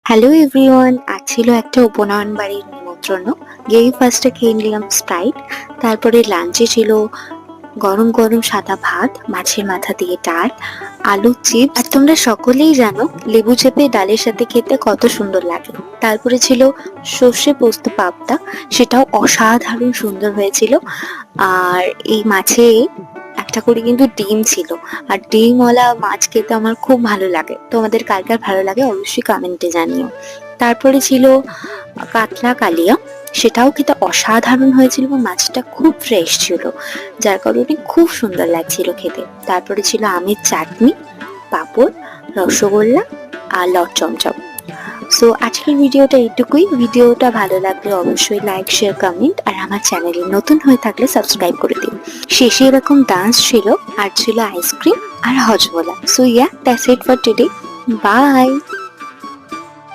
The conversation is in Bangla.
হ্যালো এভরিওয়ান, আজ ছিল একটা উপনয়ন বাড়ির নিমন্ত্রণ। গিয়েই ফার্স্টে খেয়ে নিলাম স্প্রাইট। তারপরে লাঞ্চে ছিল গরম গরম সাদা ভাত, মাছের মাথা দিয়ে ডাল, আলু চিপস। আর তোমরা সকলেই জানো লেবু চেপে ডালের সাথে খেতে কত সুন্দর লাগে। তারপরে ছিল সর্ষে পোস্ত পাবদা, সেটাও অসাধারণ সুন্দর হয়েছিল। আর এই মাছে একটা করে কিন্তু ডিম ছিল। আর ডিমওয়ালা মাছ খেতে আমার খুব ভালো লাগে। তোমাদের কার কার ভালো লাগে অবশ্যই কমেন্টে জানিও। তারপরে ছিল কাতলা কালিয়া, সেটাও খেতে অসাধারণ হয়েছিল। মাছটা খুব ফ্রেশ ছিল, যার কারণে খুব সুন্দর লাগছিল খেতে। তারপরে ছিল আমের চাটনি, পাঁপড়, রসগোল্লা আর লট চমচম। সো আজকের ভিডিওটা এইটুকুই। ভিডিওটা ভালো লাগলে অবশ্যই লাইক, শেয়ার, কমেন্ট আর আমার চ্যানেলে নতুন হয়ে থাকলে সাবস্ক্রাইব করে দিন। শেষে এরকম ডান্স ছিল আর ছিল আইসক্রিম আর Hajmola. So yeah, that's it for today. By.